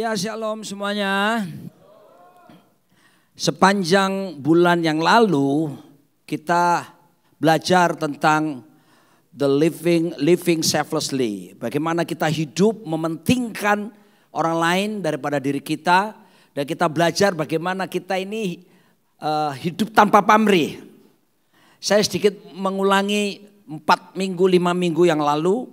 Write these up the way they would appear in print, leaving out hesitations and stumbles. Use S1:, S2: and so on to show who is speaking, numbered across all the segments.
S1: Ya, shalom semuanya. Sepanjang bulan yang lalu kita belajar tentang the living selflessly. Bagaimana kita hidup mementingkan orang lain daripada diri kita. Dan kita belajar bagaimana kita ini hidup tanpa pamrih. Saya sedikit mengulangi 4 minggu, 5 minggu yang lalu.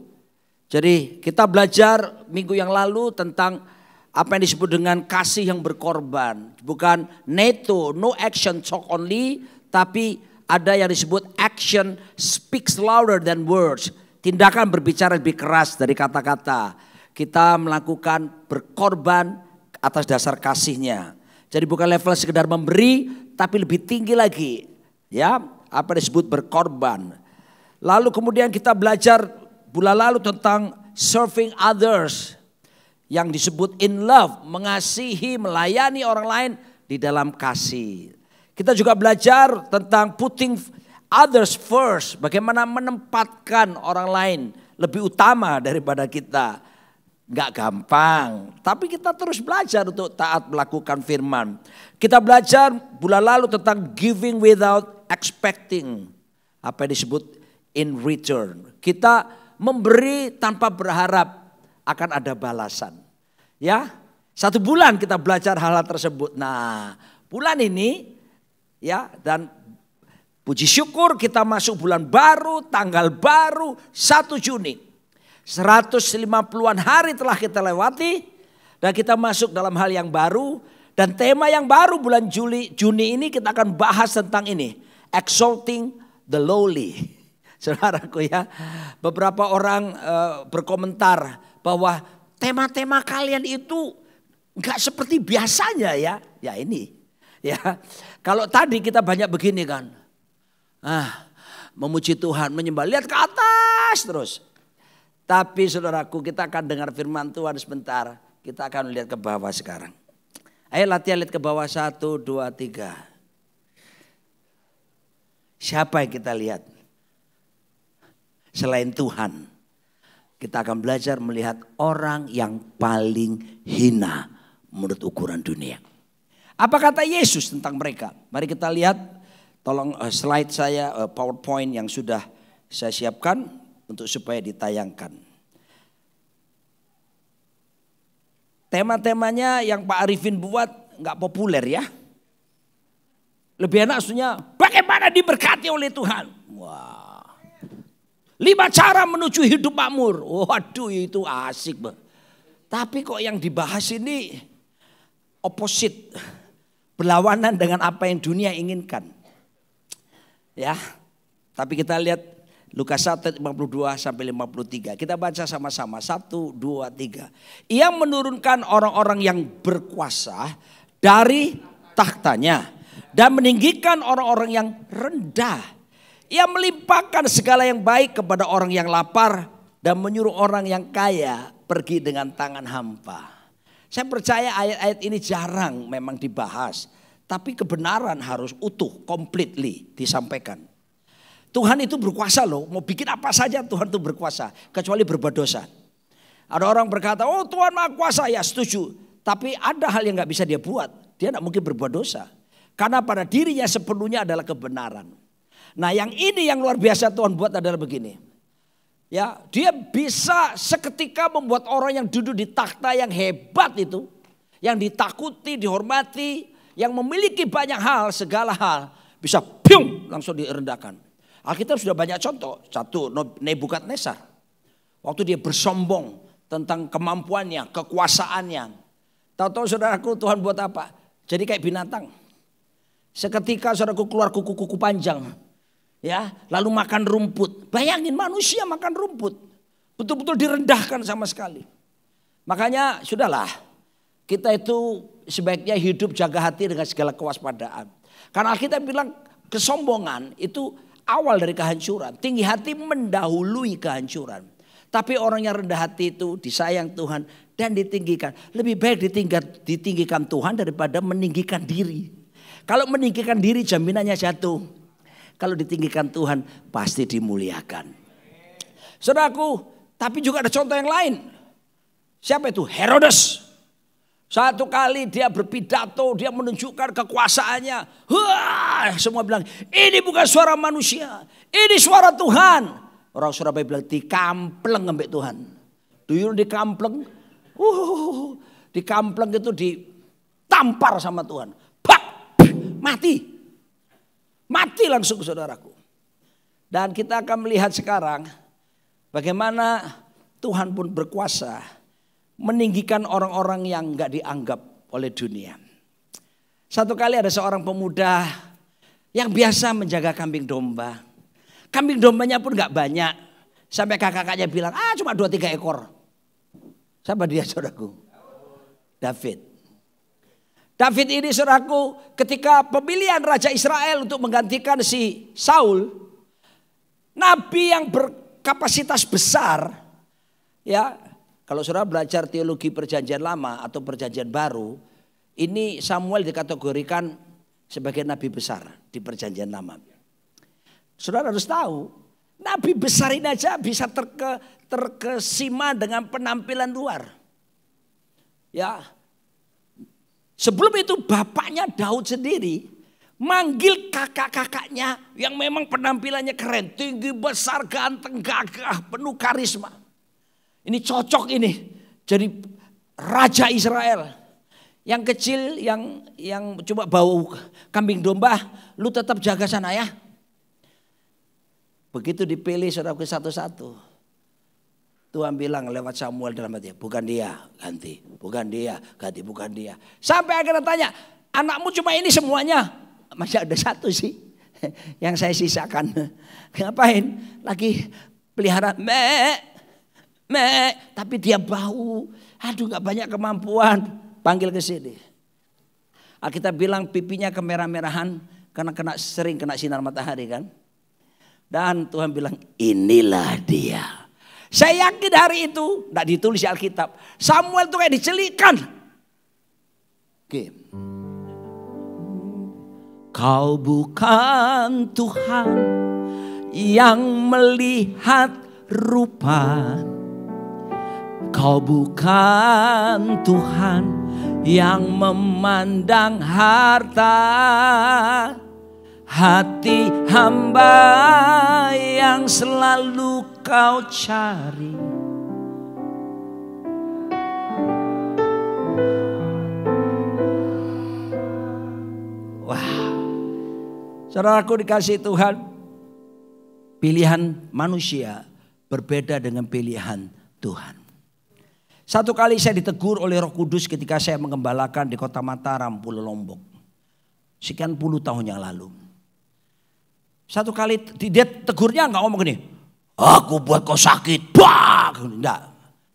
S1: Jadi kita belajar minggu yang lalu tentang apa yang disebut dengan kasih yang berkorban. Bukan neto, no action talk only. Tapi ada yang disebut action speaks louder than words. Tindakan berbicara lebih keras dari kata-kata. Kita melakukan berkorban atas dasar kasihnya. Jadi bukan level sekedar memberi, tapi lebih tinggi lagi. Ya, apa yang disebut berkorban. Lalu kemudian kita belajar bulan lalu tentang serving others. Yang disebut in love, mengasihi, melayani orang lain di dalam kasih. Kita juga belajar tentang putting others first. Bagaimana menempatkan orang lain lebih utama daripada kita. Gak gampang, tapi kita terus belajar untuk taat melakukan firman. Kita belajar bulan lalu tentang giving without expecting. Apa yang disebut in return. Kita memberi tanpa berharap akan ada balasan. Ya, 1 bulan kita belajar hal-hal tersebut. Nah, bulan ini ya, dan puji syukur kita masuk bulan baru, tanggal baru 1 Juni. 150-an hari telah kita lewati dan kita masuk dalam hal yang baru. Dan tema yang baru bulan Juni ini kita akan bahas tentang ini. Exalting the lowly. Saudaraku ya, beberapa orang berkomentar bahwa tema-tema kalian itu gak seperti biasanya ya. Ya ini ya. Kalau tadi kita banyak begini kan. Memuji Tuhan, menyembah, lihat ke atas terus. Tapi saudaraku, kita akan dengar firman Tuhan sebentar. Kita akan lihat ke bawah sekarang. Ayo latihan, lihat ke bawah 1, 2, 3. Siapa yang kita lihat? Selain Tuhan. Kita akan belajar melihat orang yang paling hina menurut ukuran dunia. Apa kata Yesus tentang mereka? Mari kita lihat. Tolong slide saya, PowerPoint yang sudah saya siapkan untuk supaya ditayangkan. Tema-temanya yang Pak Arifin buat nggak populer ya. Lebih enak maksudnya bagaimana diberkati oleh Tuhan. Wah. 5 cara menuju hidup makmur. Waduh, itu asik. Tapi kok yang dibahas ini opposite. Berlawanan dengan apa yang dunia inginkan. Ya. Tapi kita lihat Lukas 1 52 sampai 53. Kita baca sama-sama. 1, 2, 3. Ia menurunkan orang-orang yang berkuasa dari tahtanya. Dan meninggikan orang-orang yang rendah. Ia melimpahkan segala yang baik kepada orang yang lapar. Dan menyuruh orang yang kaya pergi dengan tangan hampa. Saya percaya ayat-ayat ini jarang memang dibahas. Tapi kebenaran harus utuh, completely disampaikan. Tuhan itu berkuasa loh. Mau bikin apa saja Tuhan itu berkuasa. Kecuali berbuat dosa. Ada orang berkata, oh Tuhan maha kuasa, ya setuju. Tapi ada hal yang gak bisa dia buat. Dia gak mungkin berbuat dosa. Karena pada dirinya sepenuhnya adalah kebenaran. Nah yang ini yang luar biasa Tuhan buat adalah begini. Ya, dia bisa seketika membuat orang yang duduk di takhta yang hebat itu. Yang ditakuti, dihormati. Yang memiliki banyak hal, segala hal. Bisa piung langsung direndahkan. Alkitab sudah banyak contoh. 1, Nebukadnezar. Waktu dia bersombong tentang kemampuannya, kekuasaannya. Tahu-tahu saudaraku Tuhan buat apa? Jadi kayak binatang. Seketika saudaraku keluar kuku-kuku panjang. Ya, lalu makan rumput. Bayangin manusia makan rumput. Betul-betul direndahkan sama sekali. Makanya sudahlah. Kita itu sebaiknya hidup jaga hati dengan segala kewaspadaan. Karena Alkitab bilang kesombongan itu awal dari kehancuran. Tinggi hati mendahului kehancuran. Tapi orang yang rendah hati itu disayang Tuhan dan ditinggikan. Lebih baik ditinggikan Tuhan daripada meninggikan diri. Kalau meninggikan diri jaminannya jatuh. Kalau ditinggikan Tuhan pasti dimuliakan. Saudaraku, tapi juga ada contoh yang lain. Siapa itu? Herodes. Satu kali dia berpidato, dia menunjukkan kekuasaannya. Wah, semua bilang, ini bukan suara manusia, ini suara Tuhan. Orang Surabaya bilang, dikampleng ambek Tuhan. Duyung dikampleng. Dikampleng itu ditampar sama Tuhan. Pak, mati. Mati langsung saudaraku. Dan kita akan melihat sekarang bagaimana Tuhan pun berkuasa meninggikan orang-orang yang gak dianggap oleh dunia. Satu kali ada seorang pemuda yang biasa menjaga kambing domba. Kambing dombanya pun gak banyak. Sampai kakak-kakaknya bilang, cuma 2-3 ekor. Siapa dia saudaraku? David. David ini saudaraku ketika pemilihan Raja Israel untuk menggantikan si Saul. Nabi yang berkapasitas besar. Ya, kalau saudara belajar teologi perjanjian lama atau perjanjian baru. Ini Samuel dikategorikan sebagai nabi besar di perjanjian lama. Saudara harus tahu. Nabi besar ini aja bisa terkesima dengan penampilan luar. Ya, sebelum itu bapaknya Daud sendiri manggil kakak-kakaknya yang memang penampilannya keren, tinggi, besar, ganteng, gagah, penuh karisma. Ini cocok ini jadi Raja Israel. Yang kecil, yang coba bau kambing domba, lu tetap jaga sana ya. Begitu dipilih saudaraku satu-satu. Tuhan bilang lewat Samuel dalam hati, bukan dia, ganti. Bukan dia, ganti, bukan dia. Sampai akhirnya tanya, anakmu cuma ini semuanya? Masih ada satu sih yang saya sisakan. Ngapain? Lagi pelihara tapi dia bau. Aduh gak banyak kemampuan. Panggil ke sini. Kita bilang pipinya kemerah-merahan karena sering kena sinar matahari kan. Dan Tuhan bilang inilah dia. Saya yakin hari itu, tidak ditulis di Alkitab. Samuel tuh kayak dicelikkan. Oke. Kau bukan Tuhan yang melihat rupa. Kau bukan Tuhan yang memandang harta. Hati hamba yang selalu kau cari. Wah, saudaraku dikasih Tuhan, pilihan manusia berbeda dengan pilihan Tuhan. Satu kali saya ditegur oleh Roh Kudus ketika saya mengembalakan di Kota Mataram, Pulau Lombok. Sekian puluh tahun yang lalu. Satu kali dia tegurnya nggak ngomong gini, aku buat kau sakit, bak, enggak.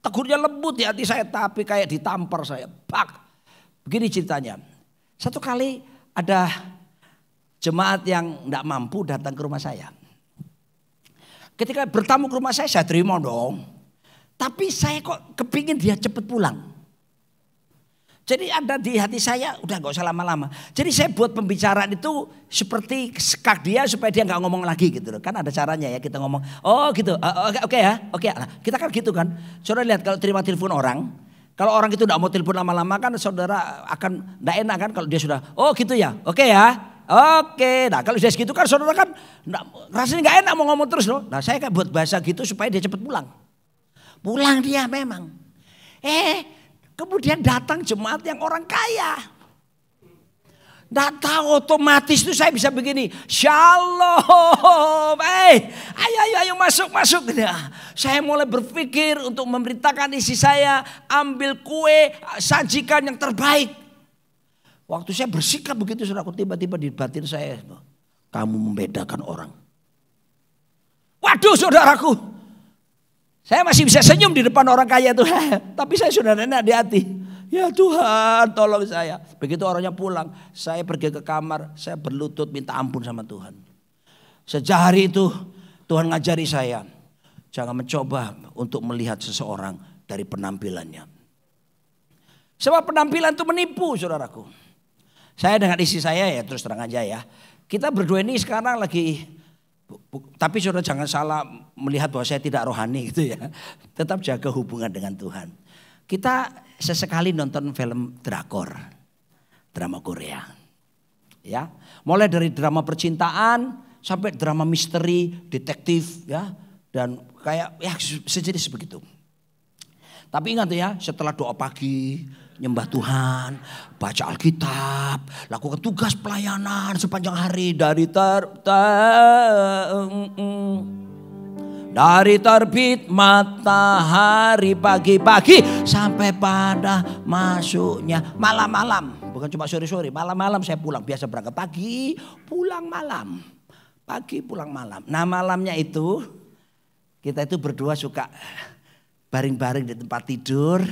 S1: Tegurnya lembut di hati saya, tapi kayak ditampar saya, bak. Begini ceritanya. Satu kali ada jemaat yang nggak mampu datang ke rumah saya. Ketika bertamu ke rumah saya terima dong. Tapi saya kok kepingin dia cepat pulang. Jadi ada di hati saya, udah gak usah lama-lama. Jadi saya buat pembicaraan itu seperti sekak dia supaya dia gak ngomong lagi gitu loh. Kan ada caranya ya kita ngomong, oh gitu, oke ya, oke. Nah, kita kan gitu kan. Saudara lihat kalau terima telepon orang, kalau orang itu gak mau telepon lama-lama kan saudara akan gak enak kan kalau dia sudah, oh gitu ya, oke ya. Oke, nah kalau sudah segitu kan saudara kan rasanya gak enak mau ngomong terus loh. Nah saya kan buat bahasa gitu supaya dia cepat pulang. Pulang dia memang. Kemudian datang jemaat yang orang kaya. Nggak tahu otomatis itu saya bisa begini. Shalom. Ayo masuk. Saya mulai berpikir untuk memberitakan isi saya. Ambil kue, sajikan yang terbaik. Waktu saya bersikap begitu saudaraku, tiba-tiba di batin saya. Kamu membedakan orang. Waduh saudaraku. Saya masih bisa senyum di depan orang kaya tuh. Tapi saya sudah enak di hati. Ya Tuhan tolong saya. Begitu orangnya pulang. Saya pergi ke kamar. Saya berlutut minta ampun sama Tuhan. Sejak hari itu Tuhan ngajari saya. Jangan mencoba untuk melihat seseorang dari penampilannya. Sebab penampilan itu menipu saudaraku. Saya dengan istri saya ya terus terang aja ya. Kita berdua ini sekarang lagi... Tapi saudara jangan salah melihat bahwa saya tidak rohani gitu ya. Tetap jaga hubungan dengan Tuhan. Kita sesekali nonton film drakor, drama Korea. Ya, mulai dari drama percintaan sampai drama misteri, detektif, ya, dan kayak ya sejenis begitu. Tapi ingat ya, setelah doa pagi, nyembah Tuhan, baca Alkitab, lakukan tugas pelayanan sepanjang hari dari terbit matahari pagi-pagi sampai pada masuknya malam-malam. Bukan cuma sore-sore, malam-malam saya pulang. Biasa berangkat pagi, pulang malam. Pagi, pulang malam. Nah malamnya itu, kita itu berdua suka baring-baring di tempat tidur.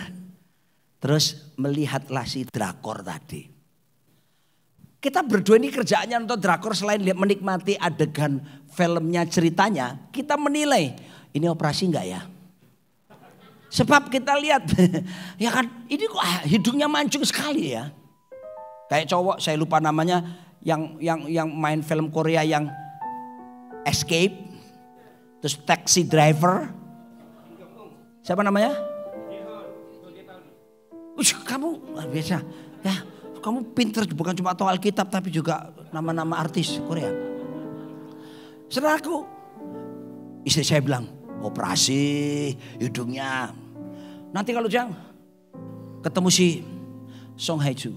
S1: Terus melihatlah si drakor tadi. Kita berdua ini kerjaannya nonton drakor selain menikmati adegan filmnya, ceritanya. Kita menilai, ini operasi enggak ya? Sebab kita lihat, ya kan ini kok hidungnya mancung sekali ya. Kayak cowok, saya lupa namanya, yang main film Korea yang Escape. Terus Taxi Driver. Siapa namanya? Kamu biasa ya, kamu pinter bukan cuma tahu Alkitab tapi juga nama-nama artis Korea. Saudaraku, istri saya bilang operasi hidungnya. Nanti kalau jangan ketemu si Song Hye Kyo,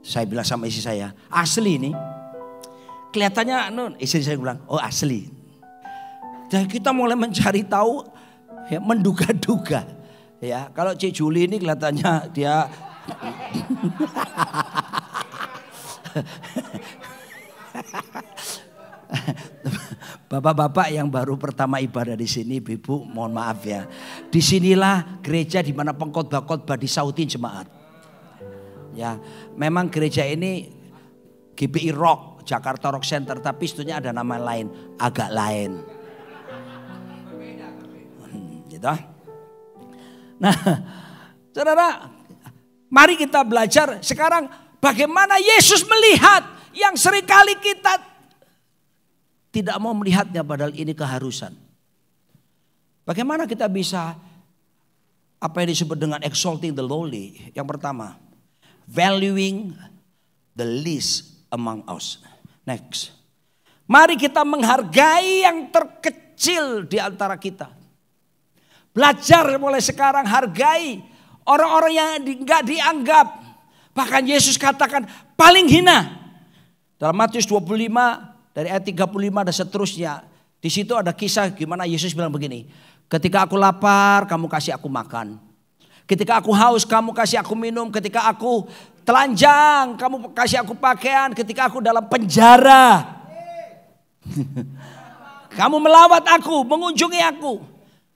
S1: saya bilang sama istri saya, asli ini. Kelihatannya, istri saya bilang, oh asli. Dan kita mulai mencari tahu, ya, menduga-duga. Ya, kalau Cik Juli ini kelihatannya dia Bapak-bapak yang baru pertama ibadah di sini, Ibu, mohon maaf ya. Disinilah gereja di mana pengkhotbah-khotbah disautin jemaat. Ya, memang gereja ini GBI Rock, Jakarta Rock Center, tapi sebetulnya ada nama lain, agak lain. Gitu. Nah, saudara, mari kita belajar sekarang bagaimana Yesus melihat yang seringkali kita tidak mau melihatnya padahal ini keharusan. Bagaimana kita bisa apa yang disebut dengan exalting the lowly? Yang pertama, valuing the least among us. Next, mari kita menghargai yang terkecil di antara kita. Belajar mulai sekarang hargai orang-orang yang enggak dianggap. Bahkan Yesus katakan paling hina. Dalam Matius 25 dari ayat 35 dan seterusnya. Di situ ada kisah gimana Yesus bilang begini. Ketika aku lapar kamu kasih aku makan. Ketika aku haus kamu kasih aku minum. Ketika aku telanjang kamu kasih aku pakaian. Ketika aku dalam penjara kamu melawat aku, mengunjungi aku.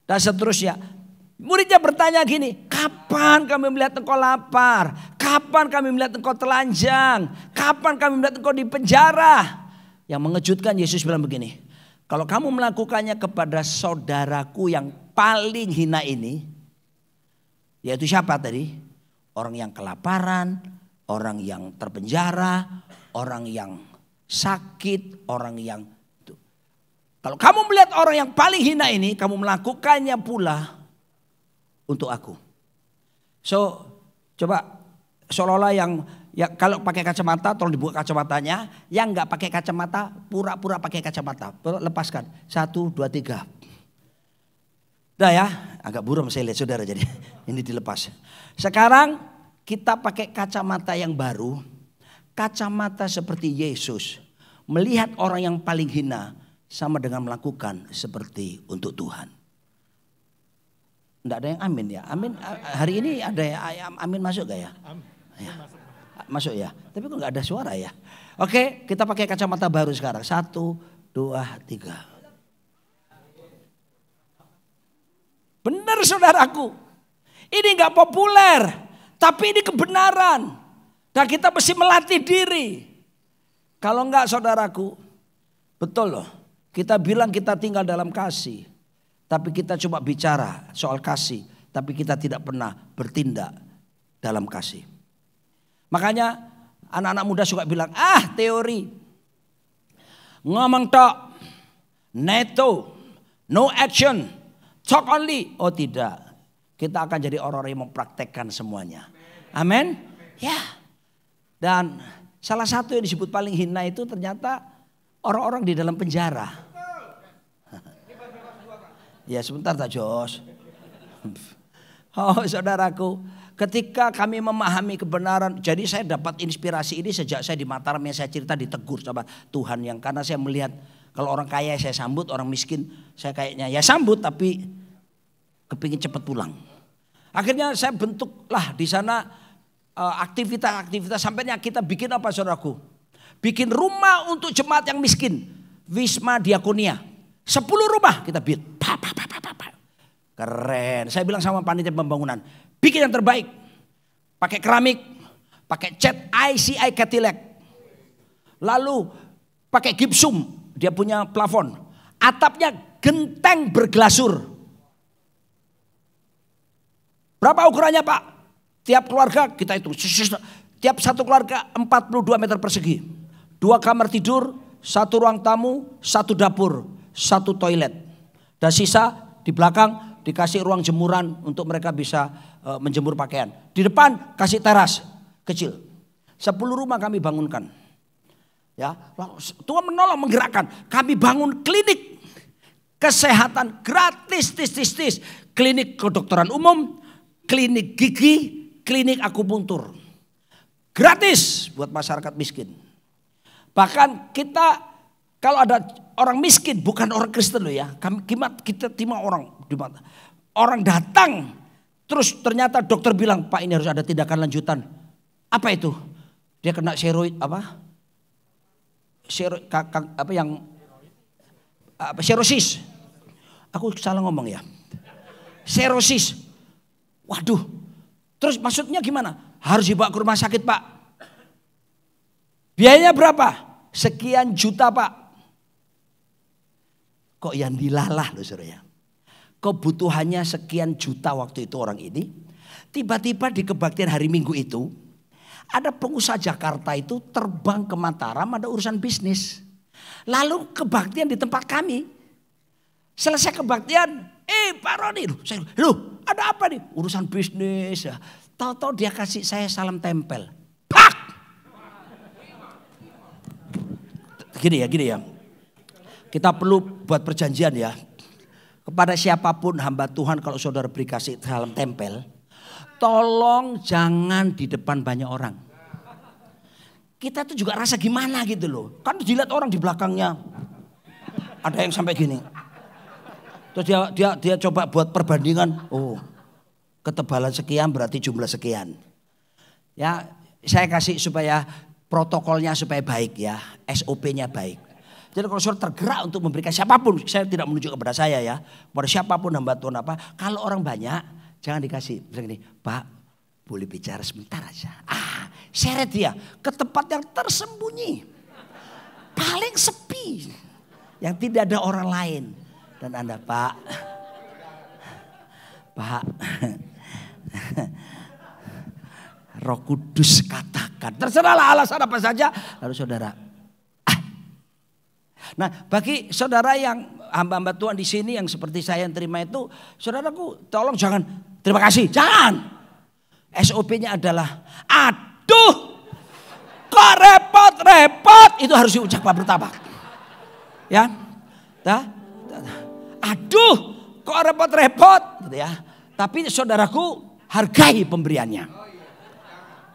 S1: Dan seterusnya. Muridnya bertanya gini, kapan kami melihat engkau lapar? Kapan kami melihat engkau telanjang? Kapan kami melihat engkau di penjara? Yang mengejutkan Yesus bilang begini, kalau kamu melakukannya kepada saudaraku yang paling hina ini, yaitu siapa tadi? Orang yang kelaparan, orang yang terpenjara, orang yang sakit, orang yang... Kalau kamu melihat orang yang paling hina ini, kamu melakukannya pula untuk aku. So, coba seolah-olah yang ya kalau pakai kacamata, tolong dibuka kacamatanya. Yang nggak pakai kacamata, pura-pura pakai kacamata. Lepaskan. 1, 2, 3. Udah ya, agak buram saya lihat saudara jadi ini dilepas. Sekarang kita pakai kacamata yang baru. Kacamata seperti Yesus. Melihat orang yang paling hina. Sama dengan melakukan seperti untuk Tuhan. Tidak ada yang amin ya. Amin. Hari ini ada ya amin masuk gak ya? Ya. Masuk ya. Tapi kok nggak ada suara ya? Oke, kita pakai kacamata baru sekarang. 1, 2, 3. Benar saudaraku. Ini nggak populer, tapi ini kebenaran. Dan kita mesti melatih diri. Kalau enggak saudaraku, betul loh. Kita bilang kita tinggal dalam kasih. Tapi kita coba bicara soal kasih. Tapi kita tidak pernah bertindak dalam kasih. Makanya anak-anak muda suka bilang, teori. Ngomong tok, neto, no action. Talk only. Oh tidak. Kita akan jadi orang-orang yang mempraktekkan semuanya. Amin. Ya. Dan salah satu yang disebut paling hina itu ternyata orang-orang di dalam penjara. Ya sebentar tak Jos. Oh saudaraku, ketika kami memahami kebenaran, jadi saya dapat inspirasi ini sejak saya di Mataram yang saya cerita ditegur sama Tuhan yang karena saya melihat kalau orang kaya saya sambut, orang miskin saya kayaknya ya sambut tapi kepingin cepat pulang. Akhirnya saya bentuklah di sana aktivitas-aktivitas sampainya kita bikin apa saudaraku? Bikin rumah untuk jemaat yang miskin, Wisma Diakonia. 10 rumah kita bikin. Keren. Saya bilang sama panitia pembangunan, bikin yang terbaik. Pakai keramik, pakai cat ICI Cadillac. Lalu pakai gipsum, dia punya plafon. Atapnya genteng berglasur. Berapa ukurannya Pak? Tiap keluarga kita hitung. Tiap satu keluarga 42 meter persegi. 2 kamar tidur, 1 ruang tamu, 1 dapur, 1 toilet. Dan sisa di belakang dikasih ruang jemuran untuk mereka bisa menjemur pakaian. Di depan kasih teras kecil. 10 rumah kami bangunkan. Ya, Tuhan menolong menggerakkan. Kami bangun klinik kesehatan gratis, klinik kedokteran umum, klinik gigi, klinik akupuntur. Gratis buat masyarakat miskin. Bahkan kita kalau ada orang miskin bukan orang Kristen loh ya. Kita terima orang datang terus ternyata dokter bilang Pak ini harus ada tindakan lanjutan. Apa itu? Dia kena steroid apa? Serosis. Aku salah ngomong ya. Serosis. Waduh. Terus maksudnya gimana? Harus dibawa ke rumah sakit Pak. Biayanya berapa? Sekian juta Pak. Kok yang dilalah loh saudara ya. Kebutuhannya sekian juta waktu itu orang ini. Tiba-tiba di kebaktian hari Minggu itu. Ada pengusaha Jakarta itu terbang ke Mataram ada urusan bisnis. Lalu kebaktian di tempat kami. Selesai kebaktian. Pak Roni. Loh ada apa nih? Urusan bisnis. Tahu-tahu dia kasih saya salam tempel. Pak! Gini ya. Kita perlu buat perjanjian ya. Kepada siapapun hamba Tuhan kalau saudara beri kasih salam tempel. Tolong jangan di depan banyak orang. Kita tuh juga rasa gimana gitu loh. Kan dilihat orang di belakangnya. Ada yang sampai gini. Terus dia coba buat perbandingan. Oh ketebalan sekian berarti jumlah sekian. Ya saya kasih supaya protokolnya supaya baik ya. SOP-nya baik. Jadi kalau saudara tergerak untuk memberikan siapapun, saya tidak menunjuk kepada saya ya, kepada siapapun hamba Tuhan apa, kalau orang banyak jangan dikasih. Misalnya gini, Pak boleh bicara sebentar aja. Seret dia ke tempat yang tersembunyi, paling sepi, yang tidak ada orang lain. Dan Anda Pak, Roh Kudus katakan, terserahlah alasan apa saja, lalu saudara. Nah bagi saudara yang hamba-hamba Tuhan di sini yang seperti saya yang terima itu, saudaraku tolong jangan terima kasih, jangan. SOP-nya adalah aduh kok repot-repot, itu harus diucapkan bertambah. Ya, aduh kok repot-repot gitu ya. Tapi saudaraku hargai pemberiannya.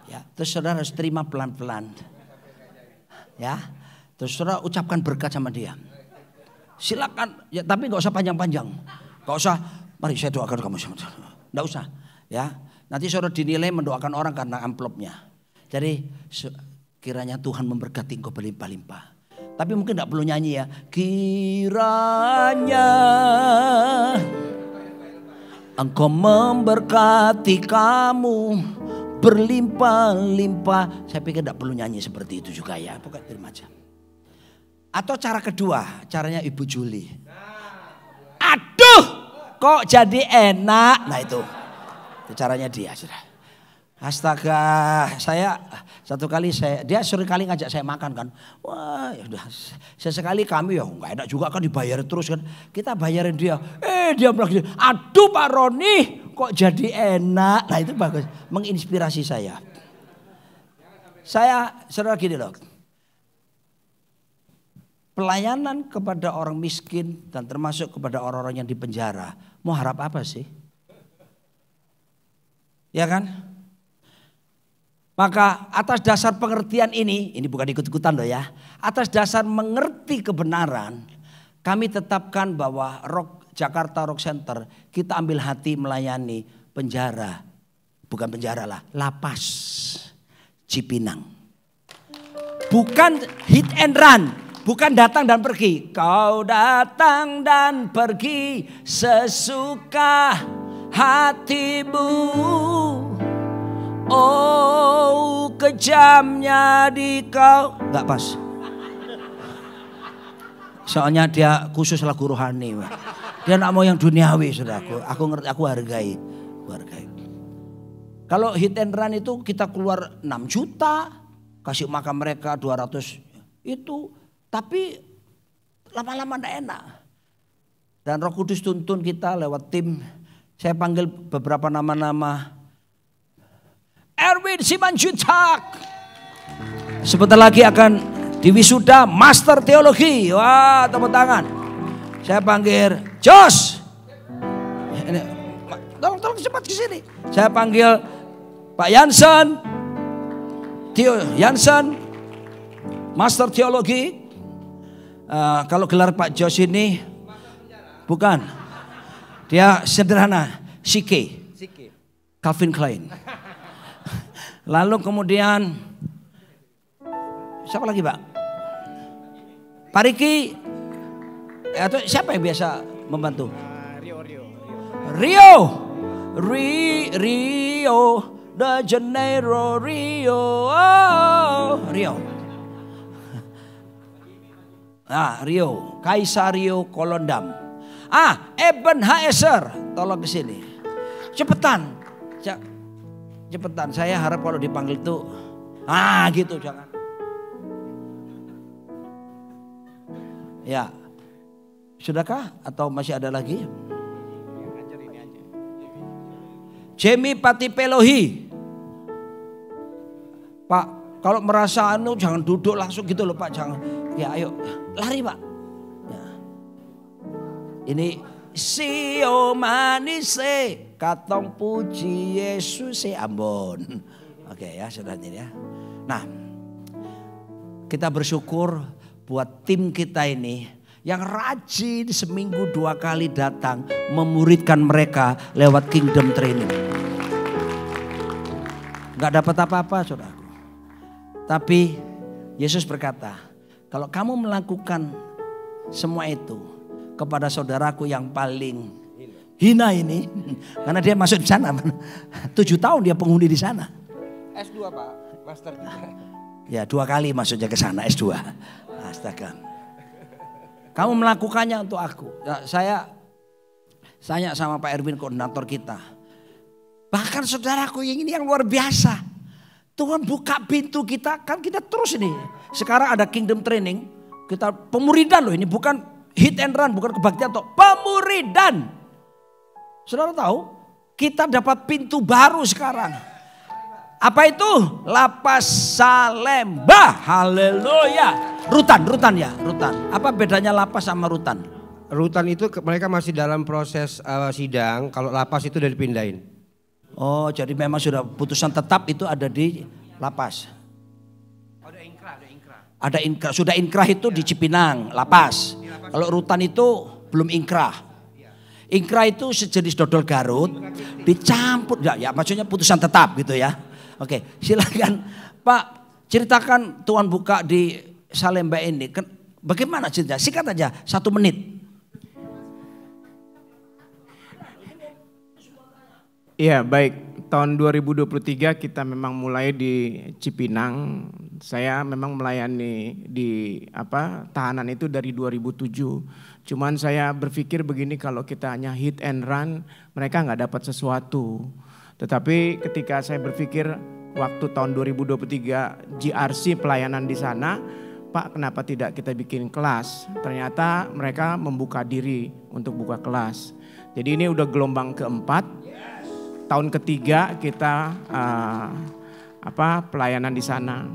S1: Ya, terus saudara harus terima pelan-pelan. Ya. Terus saudara ucapkan berkat sama dia. Silakan, ya, tapi gak usah panjang-panjang. Gak usah, mari saya doakan kamu. Gak usah. Ya, nanti saudara dinilai mendoakan orang karena amplopnya. Jadi kiranya Tuhan memberkati engkau berlimpah-limpah. Tapi mungkin gak perlu nyanyi ya. Kiranya engkau memberkati kamu berlimpah-limpah. Saya pikir gak perlu nyanyi seperti itu juga ya. Pokoknya terima aja. Atau cara kedua, caranya Ibu Juli. Aduh, kok jadi enak. Nah itu caranya dia. Astaga, satu kali dia sering kali ngajak saya makan kan. Wah, ya udah sesekali kami ya nggak enak juga kan dibayar terus kan. Kita bayarin dia. Dia bilang gini, aduh Pak Roni kok jadi enak. Nah itu bagus, menginspirasi saya. Saudara gini loh. Pelayanan kepada orang miskin dan termasuk kepada orang-orang yang di penjara. Mau harap apa sih? Ya kan? Maka atas dasar pengertian ini bukan ikut-ikutan loh ya. Atas dasar mengerti kebenaran, kami tetapkan bahwa Jakarta Rock Center kita ambil hati melayani penjara. Bukan penjara lah, lapas Cipinang. Bukan hit and run, bukan datang dan pergi. Kau datang dan pergi sesuka hatimu. Oh kejamnya di kau. Gak pas. Soalnya dia khusus lagu rohani. Dia gak mau yang duniawi saudaraku. Aku ngerti, aku hargai. Kalau hit and run itu kita keluar 6 juta. Kasih makan mereka 200 itu. Tapi lama-lama gak enak. Dan Roh Kudus tuntun kita lewat tim. Saya panggil beberapa nama-nama. Erwin Simanjuntak. Sebentar lagi akan diwisuda Master Teologi. Wah, tepuk tangan. Saya panggil Jos. Tolong cepat ke sini. Saya panggil Pak Yansen. Theo Yansen. Master Teologi. Kalau gelar Pak Jos ini bukan. Dia sederhana. Sike. Calvin Klein. Lalu kemudian siapa lagi Pak? Pak Riki atau siapa yang biasa membantu? Rio de Janeiro, Rio. Rio, Kaisar Rio Kolondam. Eben Haeser, tolong ke sini. Cepetan. Cepetan, saya harap kalau dipanggil itu, gitu jangan. Ya, sudahkah atau masih ada lagi? Jamie Patipelohi. Pak, kalau merasa jangan duduk langsung gitu loh Pak, jangan. Ya ayo, lari Pak. Ya. Ini Sio manise katong puji Yesus Ambon. Oke ya saudara ya. Nah kita bersyukur buat tim kita ini yang rajin seminggu 2 kali datang memuridkan mereka lewat Kingdom Training. Gak dapat apa-apa saudaraku. Tapi Yesus berkata, kalau kamu melakukan semua itu kepada saudaraku yang paling hina ini, karena dia masuk di sana 7 tahun dia penghuni di sana.
S2: S2 Pak, master juga.
S1: Ya 2 kali masuknya ke sana S2. Astaga. Kamu melakukannya untuk aku. Ya, saya tanya sama Pak Erwin koordinator kita. Bahkan saudaraku yang ini yang luar biasa. Tuhan buka pintu kita, kan kita terus ini. Sekarang ada Kingdom Training, kita pemuridan loh ini, bukan hit and run, bukan kebaktian, atau pemuridan. Saudara tahu, kita dapat pintu baru sekarang. Apa itu? Lapas Salemba. Haleluya. Rutan ya, rutan. Apa bedanya lapas sama rutan?
S2: Rutan itu mereka masih dalam proses sidang, kalau lapas itu udah dipindahin.
S1: Oh, jadi memang sudah putusan tetap itu ada di lapas.
S2: Ada inkrah.
S1: Ada inkrah, sudah inkrah itu di Cipinang, lapas. Kalau rutan itu belum inkrah. Inkrah itu sejenis dodol Garut, dicampur, ya maksudnya putusan tetap gitu ya. Oke, silakan Pak, ceritakan Tuhan buka di Salemba ini. Bagaimana cerita? Singkat aja, 1 menit.
S3: Iya baik, tahun 2023 kita memang mulai di Cipinang. Saya memang melayani di tahanan itu dari 2007. Cuman saya berpikir begini, kalau kita hanya hit and run, mereka nggak dapat sesuatu. Tetapi ketika saya berpikir waktu tahun 2023 GRC pelayanan di sana, Pak, kenapa tidak kita bikin kelas? Ternyata mereka membuka diri untuk buka kelas. Jadi ini udah gelombang keempat. Tahun ketiga kita pelayanan di sana.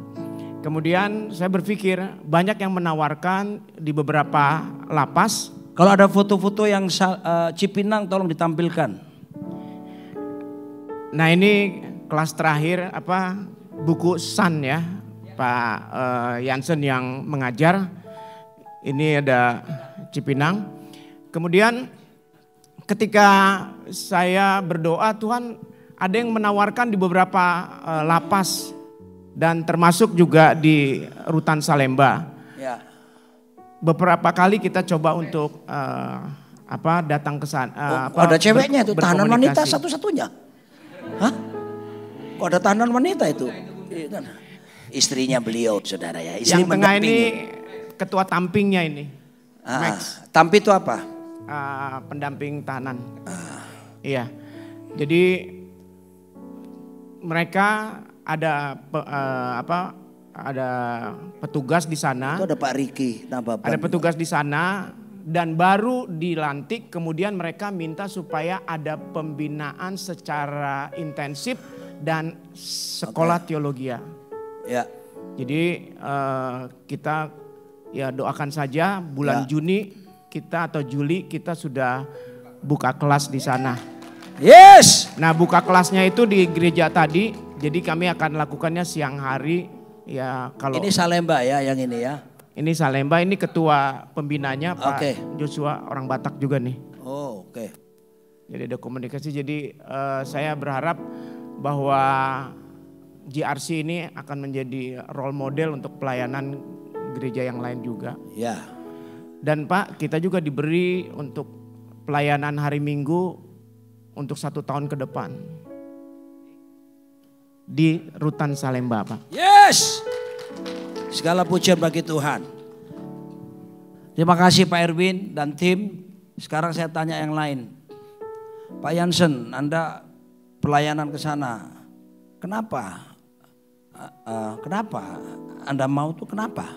S3: Kemudian saya berpikir banyak yang menawarkan di beberapa lapas.
S1: Kalau ada foto-foto yang Cipinang tolong ditampilkan.
S3: Nah ini kelas terakhir buku Sun ya. Pak Jansen yang mengajar, ini ada Cipinang. Kemudian ketika saya berdoa, Tuhan ada yang menawarkan di beberapa lapas dan termasuk juga di Rutan Salemba.
S1: Ya.
S3: Beberapa kali kita coba untuk datang ke sana.
S1: Ada ceweknya itu, tahanan wanita satu-satunya. Hah? Kok ada tahanan wanita itu? Istrinya beliau, saudara ya. Istri
S3: yang tengah ini ketua tampingnya ini. Max.
S1: Tampi itu apa?
S3: Pendamping tahanan. Iya. Jadi mereka ada ada petugas di sana.
S1: Itu ada Pak Riki Nababan.
S3: Ada petugas di sana dan baru dilantik, kemudian mereka minta supaya ada pembinaan secara intensif dan sekolah teologi.
S1: Ya.
S3: Jadi kita ya doakan saja bulan Juni kita atau Juli kita sudah buka kelas di sana.
S1: Yes.
S3: Nah buka kelasnya itu di gereja tadi. Jadi kami akan lakukannya siang hari ya kalau.
S1: Ini Salemba ya yang ini ya.
S3: Ini Salemba, ini ketua pembinanya Pak Joshua orang Batak juga nih.
S1: Oh oke.
S3: Jadi ada komunikasi. Jadi saya berharap bahwa GRC ini akan menjadi role model untuk pelayanan gereja yang lain juga.
S1: Ya.
S3: Dan Pak, kita juga diberi untuk pelayanan hari Minggu untuk 1 tahun ke depan. Di Rutan Salemba, Pak.
S1: Yes. Segala pujian bagi Tuhan. Terima kasih Pak Erwin dan tim. Sekarang saya tanya yang lain. Pak Jansen, Anda pelayanan ke sana. Kenapa? Kenapa Anda mau tuh kenapa?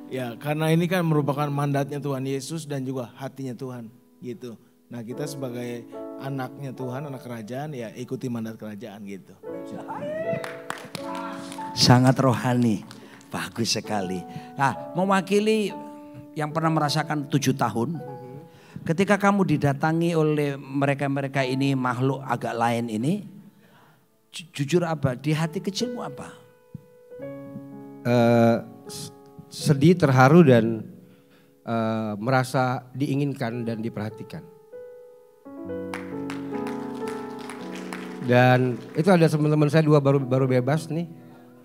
S4: Ya karena ini kan merupakan mandatnya Tuhan Yesus dan juga hatinya Tuhan gitu. Nah kita sebagai anaknya Tuhan, anak kerajaan ya ikuti mandat kerajaan gitu.
S1: Sangat rohani, bagus sekali. Nah mewakili yang pernah merasakan 7 tahun. Ketika kamu didatangi oleh mereka-mereka ini makhluk agak lain ini. Jujur apa? Di hati kecilmu apa?
S2: Sedih, terharu dan merasa diinginkan dan diperhatikan. Dan itu ada teman-teman saya 2 baru bebas nih.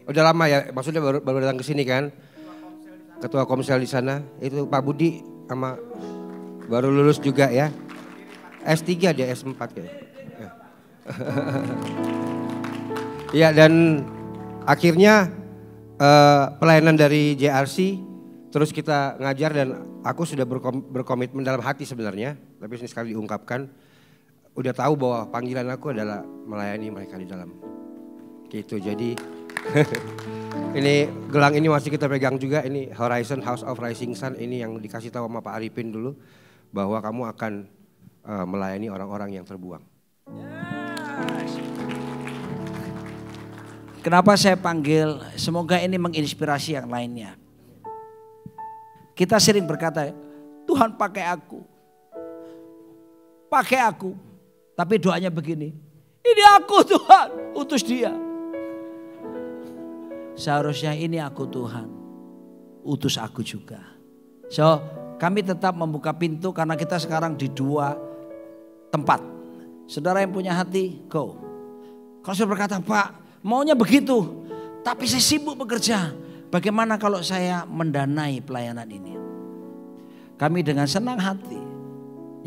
S2: Udah lama ya, maksudnya baru datang ke sini kan. Ketua Komsel di sana itu Pak Budi sama baru lulus juga ya. S3 dia S4 ya. Ya dan akhirnya pelayanan dari JRC terus kita ngajar dan aku sudah berkomitmen dalam hati sebenarnya, tapi ini sekali diungkapkan, udah tahu bahwa panggilan aku adalah melayani mereka di dalam. Gitu jadi ini gelang ini masih kita pegang juga, ini Horizon House of Rising Sun, ini yang dikasih tahu sama Pak Arifin dulu bahwa kamu akan melayani orang-orang yang terbuang.
S1: Kenapa saya panggil, semoga ini menginspirasi yang lainnya. Kita sering berkata, Tuhan pakai aku. Pakai aku. Tapi doanya begini, ini aku Tuhan, utus dia. Seharusnya ini aku Tuhan, utus aku juga. So kami tetap membuka pintu karena kita sekarang di 2 tempat. Saudara yang punya hati, go. Kalau saudara berkata, Pak, maunya begitu, tapi saya sibuk bekerja. Bagaimana kalau saya mendanai pelayanan ini? Kami dengan senang hati,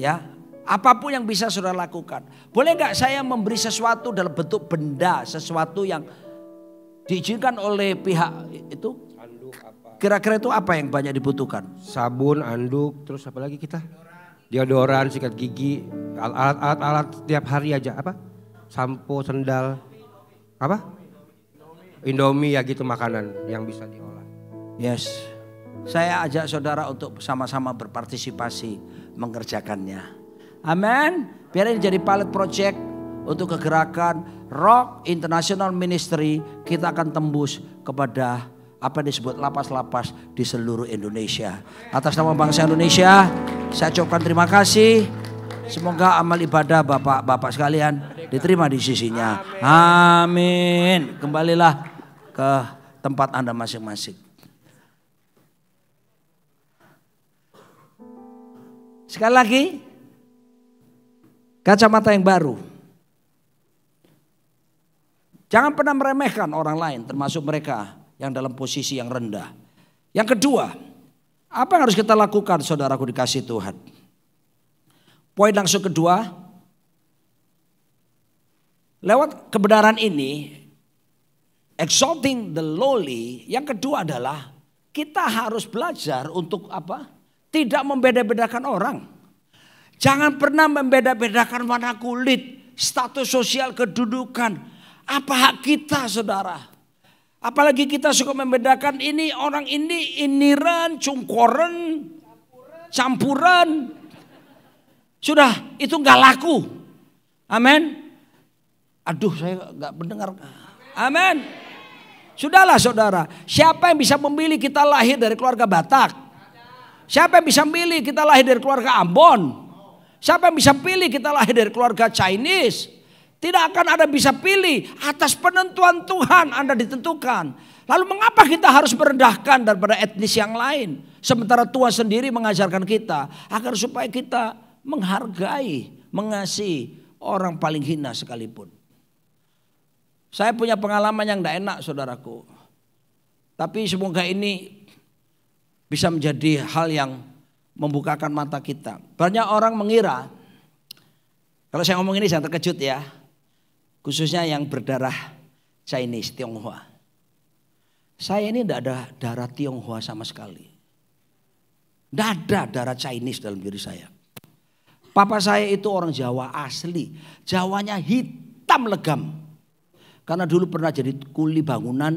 S1: ya, apapun yang bisa saudara lakukan. Boleh nggak saya memberi sesuatu dalam bentuk benda, sesuatu yang diizinkan oleh pihak itu? Kira-kira itu apa yang banyak dibutuhkan?
S2: Sabun, anduk, terus apa lagi kita? Deodoran, sikat gigi, alat-alat tiap hari aja apa? sampo, sendal, apa? Indomie ya gitu, makanan yang bisa diolah.
S1: Yes, saya ajak saudara untuk sama-sama berpartisipasi mengerjakannya. Amin. Biar ini jadi pilot project untuk kegerakan Rock International Ministry. Kita akan tembus kepada apa yang disebut lapas-lapas di seluruh Indonesia. Atas nama bangsa Indonesia, saya ucapkan terima kasih. Semoga amal ibadah bapak-bapak sekalian diterima di sisinya. Amin. Kembalilah ke tempat Anda masing-masing. Sekali lagi, kacamata yang baru. Jangan pernah meremehkan orang lain, termasuk mereka yang dalam posisi yang rendah. Yang kedua, apa yang harus kita lakukan, saudaraku dikasih Tuhan? Poin langsung kedua, lewat kebenaran ini, exalting the lowly. Yang kedua adalah kita harus belajar untuk apa? Tidak membeda-bedakan orang. Jangan pernah membeda-bedakan warna kulit, status sosial, kedudukan. Apa hak kita, saudara? Apalagi kita suka membedakan ini orang ini iniran, cungkoren, campuran. Sudah, itu nggak laku. Amin. Aduh, saya nggak mendengar. Amin. Sudahlah saudara, siapa yang bisa memilih kita lahir dari keluarga Batak? Siapa yang bisa memilih kita lahir dari keluarga Ambon? Siapa yang bisa pilih kita lahir dari keluarga Chinese? Tidak akan ada bisa pilih, atas penentuan Tuhan Anda ditentukan. Lalu mengapa kita harus merendahkan daripada etnis yang lain? Sementara Tuhan sendiri mengajarkan kita agar supaya kita menghargai, mengasihi orang paling hina sekalipun. Saya punya pengalaman yang tidak enak, saudaraku. Tapi semoga ini bisa menjadi hal yang membukakan mata kita. Banyak orang mengira, kalau saya ngomong ini jangan terkejut ya, khususnya yang berdarah Chinese, Tionghoa. Saya ini tidak ada darah Tionghoa sama sekali. Tidak ada darah Chinese dalam diri saya. Papa saya itu orang Jawa asli. Jawanya hitam legam. Karena dulu pernah jadi kuli bangunan.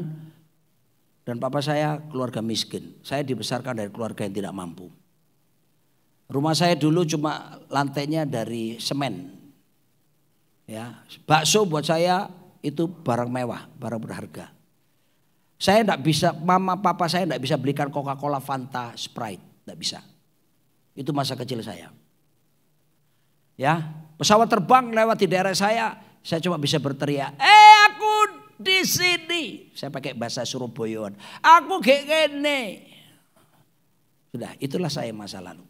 S1: Dan papa saya keluarga miskin. Saya dibesarkan dari keluarga yang tidak mampu. Rumah saya dulu cuma lantainya dari semen. Ya, bakso buat saya itu barang mewah, barang berharga. Saya tidak bisa, mama papa saya tidak bisa belikan Coca-Cola, Fanta, Sprite. Tidak bisa. Itu masa kecil saya. Ya, pesawat terbang lewat di daerah saya cuma bisa berteriak, aku di sini. Saya pakai bahasa Surabayaan. Aku gini. Sudah, itulah saya masa lalu.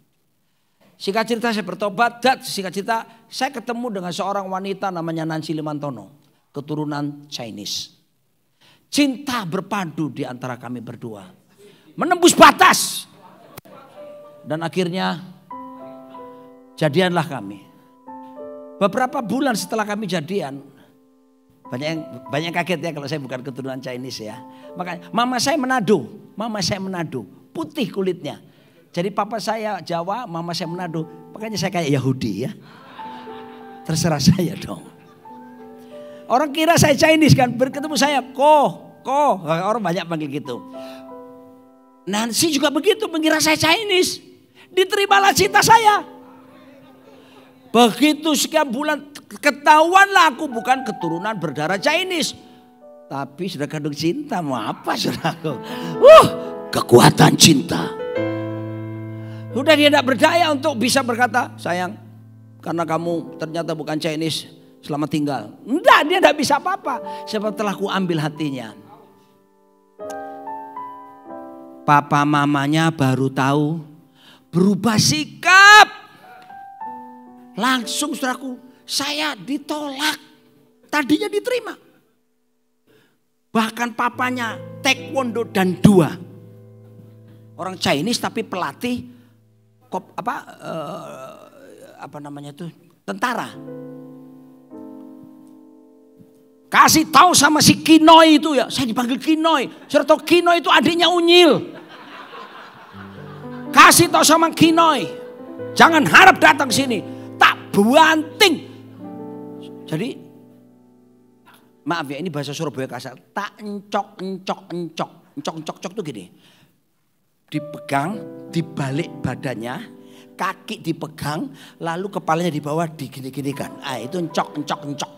S1: Singkat cerita saya bertobat, singkat cerita saya ketemu dengan seorang wanita namanya Nancy Limantono, keturunan Chinese. Cinta berpadu di antara kami berdua, menembus batas. Dan akhirnya jadianlah kami. Beberapa bulan setelah kami jadian, banyak yang kaget ya kalau saya bukan keturunan Chinese ya. Makanya mama saya Manado, putih kulitnya. Jadi papa saya Jawa, mama saya Manado. Makanya saya kayak Yahudi ya. Terserah saya dong. Orang kira saya Chinese kan, berketemu saya ko. Orang banyak panggil gitu. Nancy juga begitu, mengira saya Chinese. Diterimalah cinta saya. Begitu sekian bulan ketahuanlah aku bukan keturunan berdarah Chinese. Tapi sudah kandung cinta, mau apa saudaraku? Kekuatan cinta. Sudah dia tidak berdaya untuk bisa berkata, sayang karena kamu ternyata bukan Chinese, selamat tinggal. Enggak, dia tidak bisa apa-apa. Sebab telah ku ambil hatinya. Papa mamanya baru tahu, berubah sikap. Langsung saudaraku, saya ditolak. Tadinya diterima. Bahkan papanya taekwondo dan 2. Orang Chinese tapi pelatih tentara. Kasih tahu sama si Kinoi itu ya, saya dipanggil Kinoi. Saya tahu Kinoi itu adiknya Unyil. Kasih tahu sama Kinoi, jangan harap datang sini, tak banting. Jadi Maaf ya, ini bahasa Surabaya kasar. Tak encok. Encok tuh gini. Dipegang, dibalik badannya, kaki dipegang, lalu kepalanya di bawah digini-ginikan. Itu encok.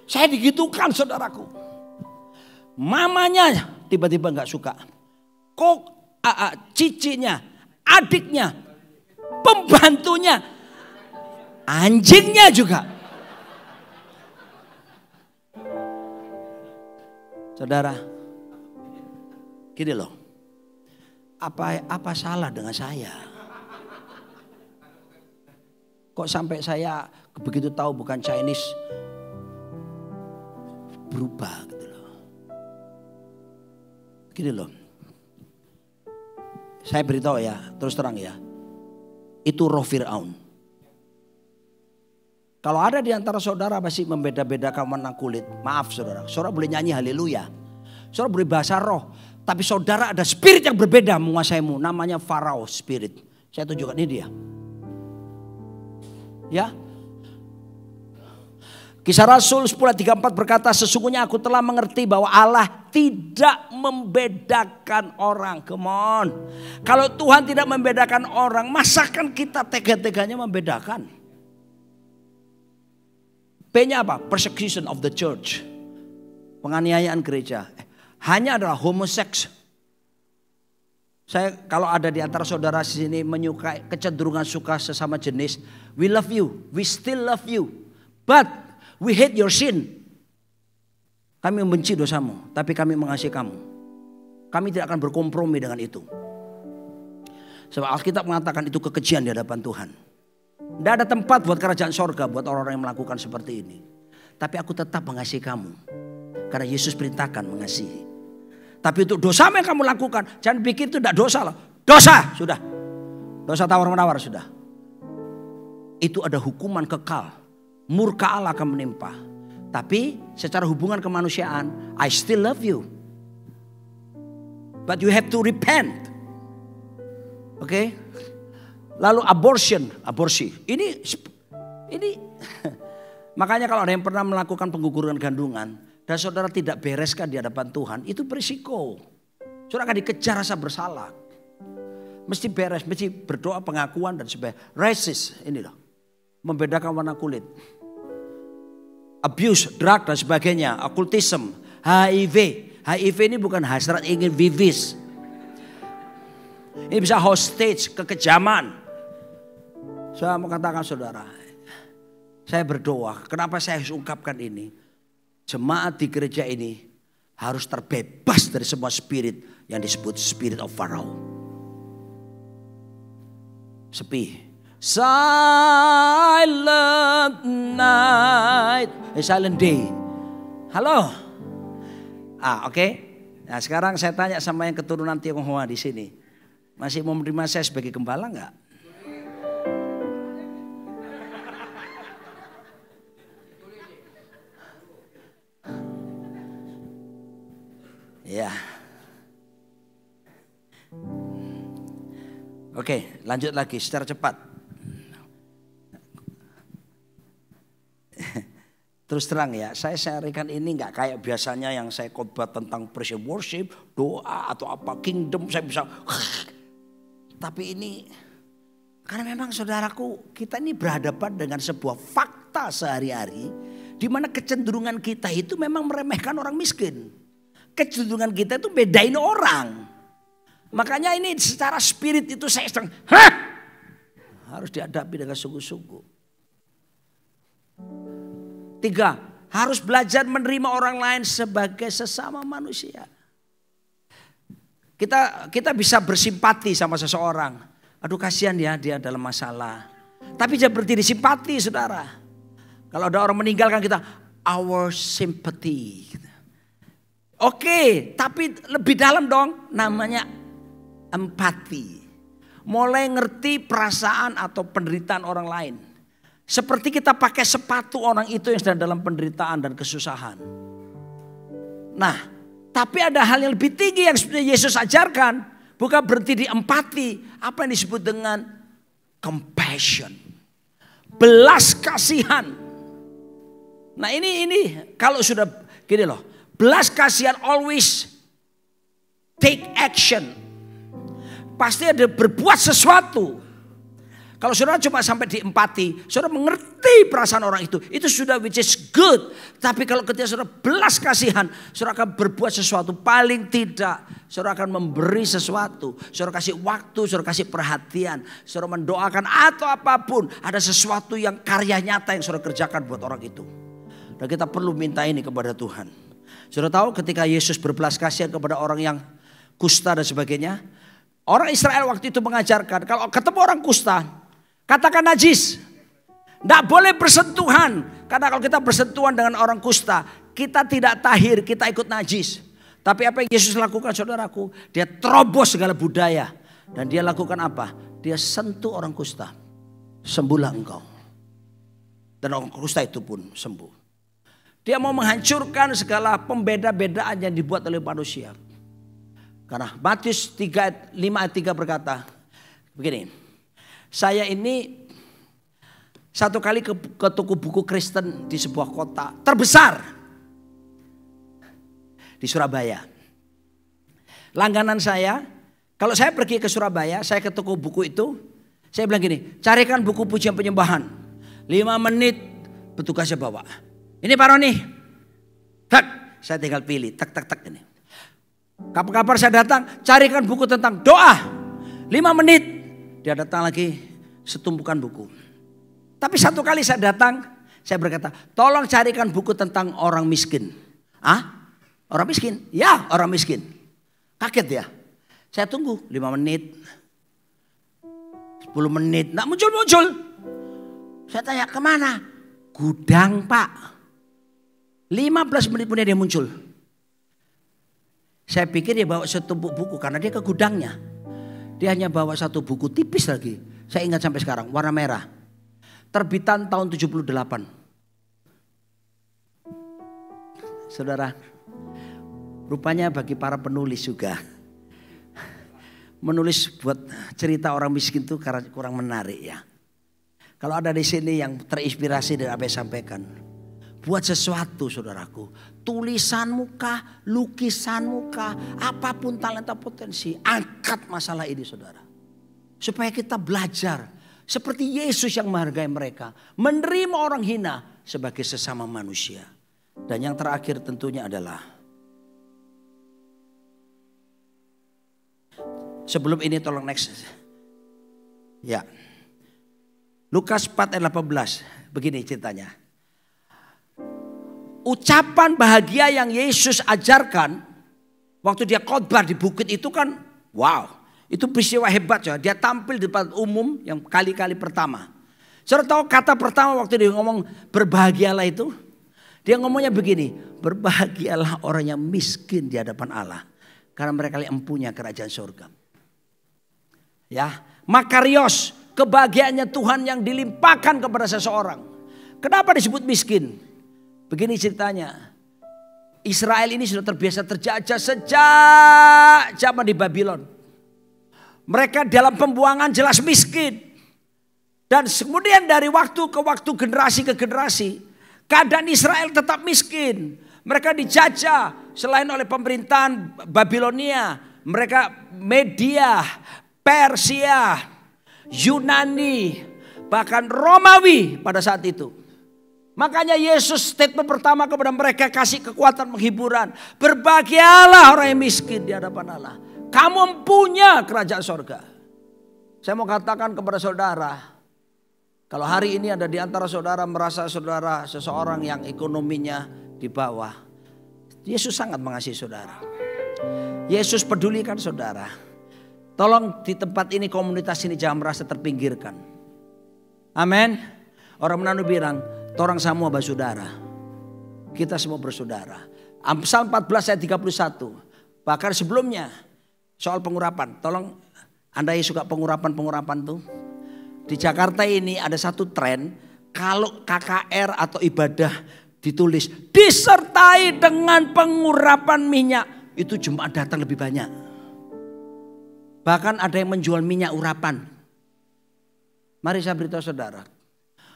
S1: Saya digitukan saudaraku. Mamanya tiba-tiba gak suka. Kok cicinya, adiknya, pembantunya, anjingnya juga. Saudara, gini loh, apa salah dengan saya? Kok sampai saya begitu tahu bukan Chinese berubah gitu loh. Gini loh, saya beritahu ya, terus terang ya, itu roh Fir'aun. Kalau ada di antara saudara masih membeda-bedakan warna kulit, maaf saudara boleh nyanyi haleluya, saudara boleh bahasa roh, tapi saudara ada spirit yang berbeda menguasaimu, namanya Farao spirit. Saya tunjukkan ini dia. Ya. Kisah Rasul 10:34 berkata, sesungguhnya aku telah mengerti bahwa Allah tidak membedakan orang. Come on. Kalau Tuhan tidak membedakan orang, masakan kita tega-teganya membedakan? P-nya apa? Persecution of the church. Penganiayaan gereja. Hanya adalah homoseks. Saya kalau ada di antara saudara sini menyukai kecenderungan suka sesama jenis, we love you, we still love you, but we hate your sin. Kami membenci dosamu, tapi kami mengasihi kamu. Kami tidak akan berkompromi dengan itu. Sebab Alkitab mengatakan itu kekejian di hadapan Tuhan. Tidak ada tempat buat kerajaan sorga buat orang-orang yang melakukan seperti ini. Tapi aku tetap mengasihi kamu. Karena Yesus perintahkan mengasihi. Tapi untuk dosa yang kamu lakukan, jangan pikir itu tidak dosa loh. Dosa, sudah. Dosa tawar-menawar sudah. Itu ada hukuman kekal. Murka Allah akan menimpa. Tapi secara hubungan kemanusiaan, I still love you. But you have to repent. Oke? Lalu aborsi. Ini makanya kalau ada yang pernah melakukan pengguguran kandungan dan saudara tidak bereskan di hadapan Tuhan, itu berisiko. Saudara akan dikejar rasa bersalah. Mesti beres, mesti berdoa pengakuan dan sebagainya. Racist, ini loh. Membedakan warna kulit. Abuse, drug dan sebagainya. Occultism, HIV. HIV ini bukan hasrat ingin vivis. Ini bisa hostage, kekejaman. Saya mau katakan saudara, saya berdoa, kenapa saya harus ungkapkan ini? Jemaat di gereja ini harus terbebas dari semua spirit yang disebut spirit of Pharaoh. Sepi. Silent night, silent day. Halo. Oke. Nah sekarang saya tanya sama yang keturunan Tionghoa di sini. Masih mau menerima saya sebagai gembala enggak? Ya. Oke, lanjut lagi secara cepat. Terus terang ya, saya sharingkan ini nggak kayak biasanya yang saya khotbah tentang praise and worship, doa atau apa kingdom saya bisa. Tapi ini karena memang saudaraku, kita ini berhadapan dengan sebuah fakta sehari-hari di mana kecenderungan kita itu memang meremehkan orang miskin. Kecenderungan kita itu bedain orang. Makanya ini secara spirit itu saya sedang harus dihadapi dengan sungguh-sungguh. 3, harus belajar menerima orang lain sebagai sesama manusia. Kita bisa bersimpati sama seseorang. Aduh kasihan ya dia dalam masalah. Tapi jangan berhenti di simpati saudara. Kalau ada orang meninggalkan kita, our sympathy. Oke, tapi lebih dalam dong, namanya empati. Mulai ngerti perasaan atau penderitaan orang lain. Seperti kita pakai sepatu orang itu yang sedang dalam penderitaan dan kesusahan. Nah, tapi ada hal yang lebih tinggi yang sebenarnya Yesus ajarkan. Bukan berhenti di empati. Apa yang disebut dengan compassion. Belas kasihan. Nah ini kalau sudah gini loh. Belas kasihan always take action. Pasti ada berbuat sesuatu. Kalau saudara cuma sampai di empati, saudara mengerti perasaan orang itu sudah which is good. Tapi kalau ketika saudara belas kasihan, saudara akan berbuat sesuatu. Paling tidak, saudara akan memberi sesuatu. Saudara kasih waktu, saudara kasih perhatian. Saudara mendoakan atau apapun. Ada sesuatu yang karya nyata yang saudara kerjakan buat orang itu. Dan kita perlu minta ini kepada Tuhan. Saudara tahu ketika Yesus berbelas kasihan kepada orang yang kusta dan sebagainya. Orang Israel waktu itu mengajarkan kalau ketemu orang kusta, katakan najis. Tidak boleh bersentuhan. Karena kalau kita bersentuhan dengan orang kusta, kita tidak tahir, kita ikut najis. Tapi apa yang Yesus lakukan saudaraku? Dia terobos segala budaya. Dan dia lakukan apa? Dia sentuh orang kusta. Sembuhlah engkau. Dan orang kusta itu pun sembuh. Dia mau menghancurkan segala pembeda-bedaan yang dibuat oleh manusia. Karena Matius 5 ayat 3 berkata begini. Saya ini satu kali ke toko buku Kristen di sebuah kota terbesar di Surabaya. Langganan saya, kalau saya pergi ke Surabaya, saya ke toko buku itu, saya bilang gini, carikan buku pujian penyembahan. 5 menit petugasnya bawa. Ini Pak Roni. Tak, saya tinggal pilih, tak ini. Kapan-kapan saya datang, carikan buku tentang doa. 5 menit, dia datang lagi setumpukan buku. Tapi satu kali saya datang, saya berkata, tolong carikan buku tentang orang miskin. Ah, orang miskin? Ya, orang miskin. Kaget ya. Saya tunggu 5 menit, 10 menit, nggak muncul-muncul. Saya tanya kemana? Gudang Pak. 15 menit punya dia muncul. Saya pikir dia bawa setumpuk buku karena dia ke gudangnya. Dia hanya bawa satu buku tipis lagi. Saya ingat sampai sekarang, warna merah. Terbitan tahun 78. Saudara, rupanya bagi para penulis juga. Menulis buat cerita orang miskin itu karena kurang menarik ya. Kalau ada di sini yang terinspirasi dari apa yang saya sampaikan. Buat sesuatu saudaraku. Tulisanmu kah, lukisanmu kah, apapun talenta potensi. Angkat masalah ini saudara. Supaya kita belajar. Seperti Yesus yang menghargai mereka. Menerima orang hina sebagai sesama manusia. Dan yang terakhir tentunya adalah. Sebelum ini tolong next. Ya. Lukas 4 ayat 18. Begini ceritanya. Ucapan bahagia yang Yesus ajarkan waktu dia khotbah di bukit itu kan wow. Itu peristiwa hebat ya. Dia tampil di depan umum yang kali-kali pertama. Saudara tahu kata pertama waktu dia ngomong berbahagialah itu. Dia ngomongnya begini. Berbahagialah orang yang miskin di hadapan Allah. Karena mereka empunya kerajaan surga. Ya, makarios. Kebahagiaannya Tuhan yang dilimpahkan kepada seseorang. Kenapa disebut miskin? Begini ceritanya. Israel ini sudah terbiasa terjajah sejak zaman di Babylon. Mereka dalam pembuangan jelas miskin. Dan kemudian dari waktu ke waktu, generasi ke generasi, keadaan Israel tetap miskin. Mereka dijajah selain oleh pemerintahan Babilonia. Mereka Media, Persia, Yunani, bahkan Romawi pada saat itu. Makanya Yesus statement pertama kepada mereka kasih kekuatan penghiburan. Berbahagialah orang yang miskin di hadapan Allah. Kamu punya kerajaan sorga. Saya mau katakan kepada saudara. Kalau hari ini ada di antara saudara merasa saudara seseorang yang ekonominya di bawah. Yesus sangat mengasihi saudara. Yesus pedulikan saudara. Tolong di tempat ini komunitas ini jangan merasa terpinggirkan. Amin. Orang Manado bilang. Torang semua bersaudara. Kita semua bersaudara. Amsal 14 ayat 31. Bahkan sebelumnya soal pengurapan. Tolong Anda yang suka pengurapan tuh. Di Jakarta ini ada satu tren. Kalau KKR atau ibadah ditulis. Disertai dengan pengurapan minyak. Itu jemaat datang lebih banyak. Bahkan ada yang menjual minyak urapan. Mari saya beritahu saudara.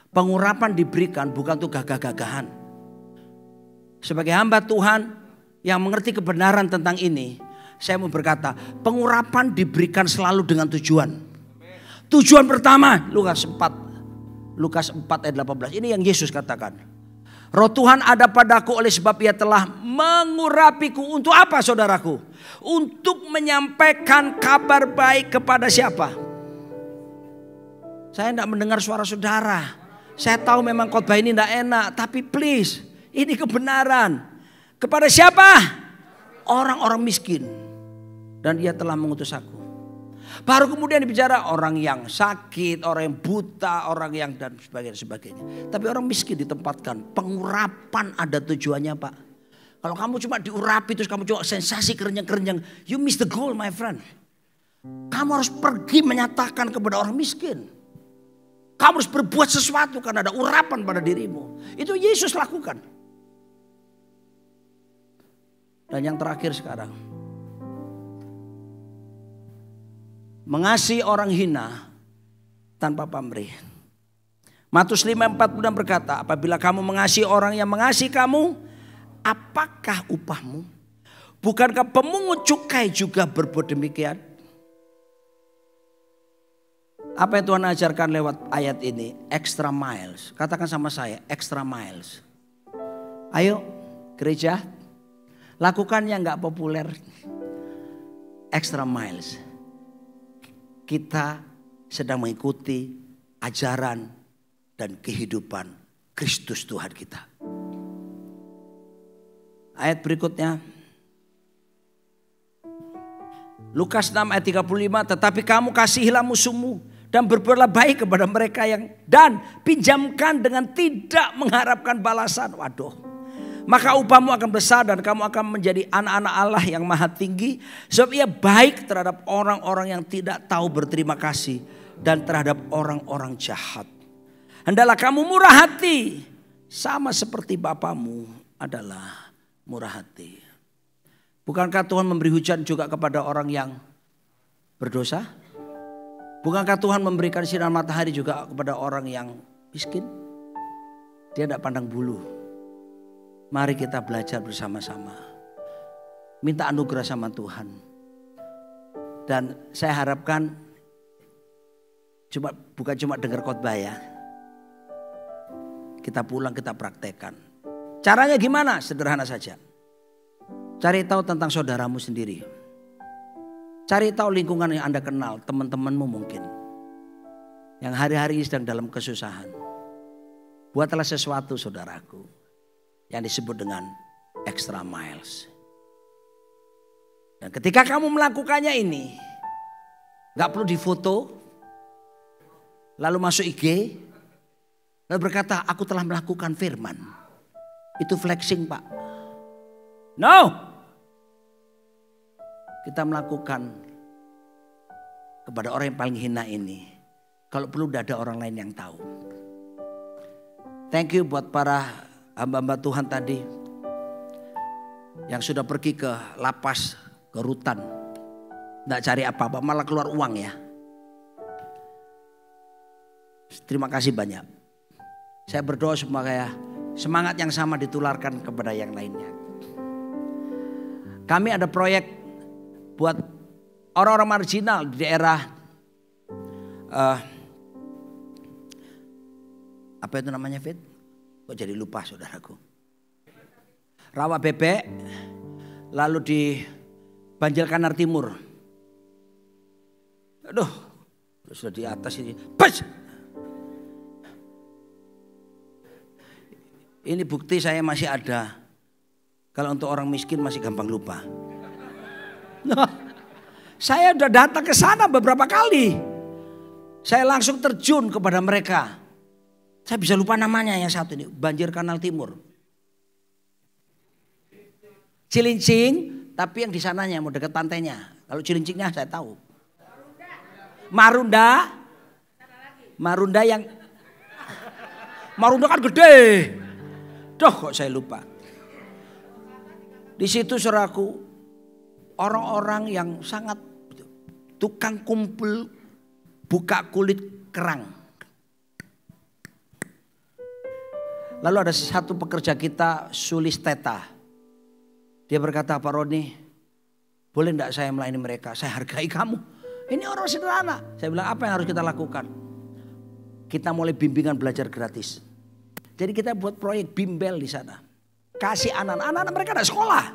S1: Pengurapan diberikan bukan untuk gagah-gagahan. Sebagai hamba Tuhan yang mengerti kebenaran tentang ini, saya mau berkata, pengurapan diberikan selalu dengan tujuan. Tujuan pertama, Lukas 4 ayat 18. Ini yang Yesus katakan. Roh Tuhan ada padaku oleh sebab ia telah mengurapiku. Untuk apa saudaraku? Untuk menyampaikan kabar baik kepada siapa? Saya tidak mendengar suara saudara. Saya tahu memang khotbah ini tidak enak. Tapi please, ini kebenaran. Kepada siapa? Orang-orang miskin. Dan ia telah mengutus aku. Baru kemudian bicara orang yang sakit, orang yang buta, orang yang dan sebagainya. Tapi orang miskin ditempatkan. Pengurapan ada tujuannya Pak. Kalau kamu cuma diurapi terus kamu cuma sensasi kerenyang-kerenyang. You miss the goal my friend. Kamu harus pergi menyatakan kepada orang miskin. Kamu harus berbuat sesuatu karena ada urapan pada dirimu. Itu Yesus lakukan. Dan yang terakhir sekarang. Mengasihi orang hina tanpa pamrih. Matius 5:46 berkata, apabila kamu mengasihi orang yang mengasihi kamu, apakah upahmu? Bukankah pemungut cukai juga berbuat demikian? Apa yang Tuhan ajarkan lewat ayat ini? Extra miles. Katakan sama saya, extra miles. Ayo gereja, lakukan yang gak populer. Extra miles. Kita sedang mengikuti ajaran dan kehidupan Kristus Tuhan kita. Ayat berikutnya. Lukas 6 ayat 35. Tetapi kamu kasihilah musuhmu dan berbuatlah baik kepada mereka yang dan pinjamkan dengan tidak mengharapkan balasan. Waduh. Maka upahmu akan besar dan kamu akan menjadi anak-anak Allah yang maha tinggi. Sebab ia baik terhadap orang-orang yang tidak tahu berterima kasih. Dan terhadap orang-orang jahat. Hendaklah kamu murah hati. Sama seperti Bapamu adalah murah hati. Bukankah Tuhan memberi hujan juga kepada orang yang berdosa? Bukankah Tuhan memberikan sinar matahari juga kepada orang yang miskin? Dia tidak pandang bulu. Mari kita belajar bersama-sama. Minta anugerah sama Tuhan. Dan saya harapkan bukan cuma dengar khotbah ya. Kita pulang kita praktekkan. Caranya gimana? Sederhana saja. Cari tahu tentang saudaramu sendiri. Cari tahu lingkungan yang Anda kenal, teman-temanmu mungkin. Yang hari-hari sedang dalam kesusahan. Buatlah sesuatu saudaraku. Yang disebut dengan extra miles. Dan ketika kamu melakukannya ini, gak perlu difoto, lalu masuk IG, lalu berkata, aku telah melakukan firman. Itu flexing Pak. No. Kita melakukan kepada orang yang paling hina ini. Kalau perlu udah ada orang lain yang tahu. Thank you buat para hamba-hamba Tuhan tadi yang sudah pergi ke lapas, ke rutan. Tidak cari apa-apa, malah keluar uang ya. Terima kasih banyak. Saya berdoa supaya semangat yang sama ditularkan kepada yang lainnya. Kami ada proyek buat orang-orang marginal di daerah apa itu namanya Fit? Kok jadi lupa saudaraku. Rawa Bebek, lalu di Banjarkanar Timur. Aduh, sudah di atas ini. Bas! Ini bukti saya masih ada. Kalau untuk orang miskin masih gampang lupa. Nah, saya udah datang ke sana beberapa kali. Saya langsung terjun kepada mereka. Saya bisa lupa namanya yang satu ini, Banjarkanal Timur. Cilincing, tapi yang di sananya mau dekat pantainya. Kalau Cilincingnya saya tahu. Marunda. Marunda yang Marunda kan gede. Duh kok saya lupa. Di situ saudaraku, orang-orang yang sangat tukang kumpul buka kulit kerang. Lalu ada satu pekerja kita, Sulisteta. Dia berkata, Pak Roni, boleh enggak saya melayani mereka? Saya hargai kamu. Ini orang sederhana. Saya bilang, apa yang harus kita lakukan? Kita mulai bimbingan belajar gratis. Jadi kita buat proyek bimbel di sana. Kasih anak-anak mereka ada sekolah.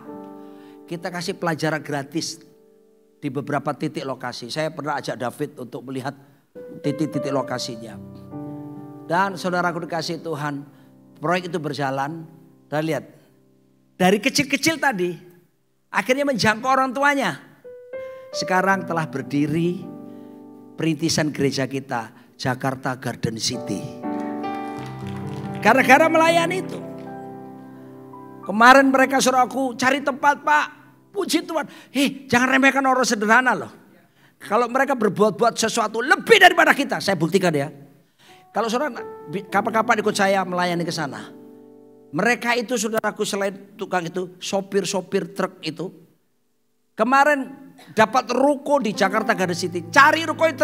S1: Kita kasih pelajaran gratis di beberapa titik lokasi. Saya pernah ajak David untuk melihat titik-titik lokasinya. Dan saudaraku dikasih Tuhan, proyek itu berjalan. Dan lihat, dari kecil-kecil tadi, akhirnya menjangkau orang tuanya. Sekarang telah berdiri perintisan gereja kita. Jakarta Garden City. Gara-gara melayani itu. Kemarin mereka suruh aku cari tempat, Pak. Puji Tuhan. Jangan remehkan orang sederhana loh. Kalau mereka berbuat-buat sesuatu lebih daripada kita. Saya buktikan ya. Kalau saudara kapan-kapan ikut saya melayani ke sana. Mereka itu saudaraku selain tukang itu. Sopir-sopir truk itu. Kemarin dapat ruko di Jakarta Garden City. Cari ruko yang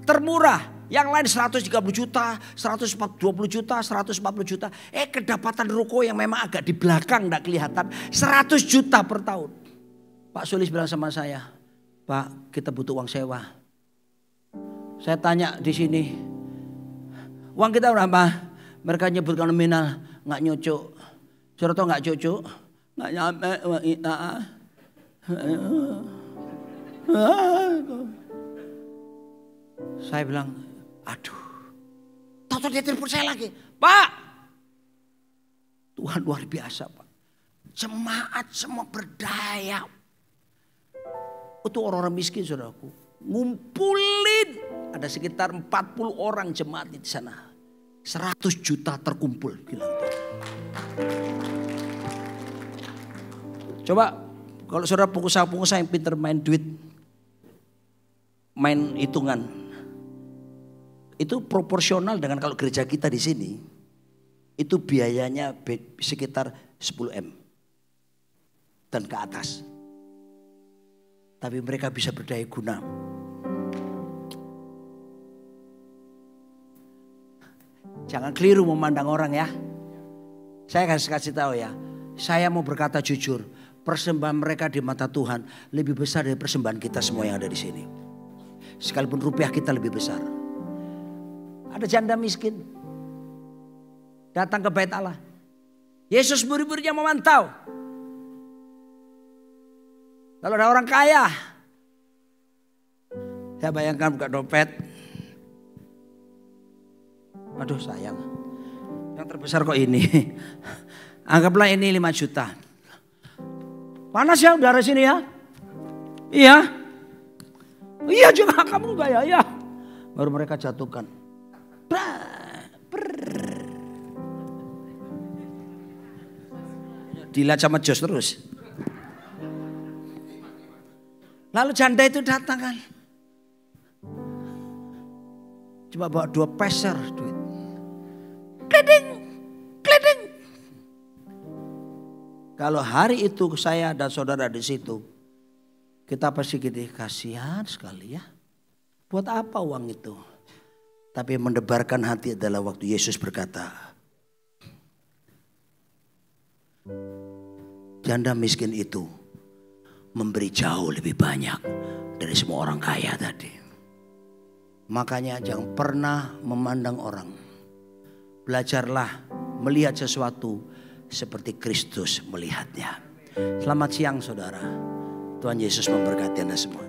S1: termurah. Yang lain 130 juta, 120 juta, 140 juta. Kedapatan ruko yang memang agak di belakang enggak kelihatan. 100 juta per tahun. Pak Sulis bilang sama saya, Pak kita butuh uang sewa. Saya tanya di sini, uang kita berapa? Mereka nyebutkan nominal, enggak nyucuk. Saudara tahu enggak cucuk? Enggak nyampe uang kita. Saya bilang, aduh, tahu dia telepon saya lagi. Pak, Tuhan luar biasa Pak. Jemaat semua berdaya. Itu orang-orang miskin saudaraku. Ngumpulin. Ada sekitar 40 orang jemaat di sana. 100 juta terkumpul. Gila. Coba kalau saudara pengusaha-pengusaha yang pintar main duit. Main hitungan. Itu proporsional dengan kalau gereja kita di sini. Itu biayanya sekitar 10 M. Dan ke atas. Tapi mereka bisa berdaya guna. Jangan keliru memandang orang ya. Saya kasih tahu ya. Saya mau berkata jujur. Persembahan mereka di mata Tuhan lebih besar dari persembahan kita semua yang ada di sini. Sekalipun rupiah kita lebih besar. Ada janda miskin. Datang ke bait Allah. Yesus murid-muridnya memantau. Lalu ada orang kaya. Saya bayangkan buka dompet. Aduh sayang. Yang terbesar kok ini. Anggaplah ini 5 juta. Panas ya udara sini ya. Iya. Iya juga kamu enggak ya. Iya. Baru mereka jatuhkan. Dilihat sama Jos terus. Lalu janda itu datang kan. Coba bawa 2 peser duit. Kleding. Kalau hari itu saya dan saudara di situ. Kita pasti gini, kasihan sekali ya. Buat apa uang itu? Tapi yang mendebarkan hati adalah waktu Yesus berkata. Janda miskin itu memberi jauh lebih banyak dari semua orang kaya tadi. Makanya jangan pernah memandang orang. Belajarlah melihat sesuatu seperti Kristus melihatnya. Selamat siang saudara. Tuhan Yesus memberkati Anda semua.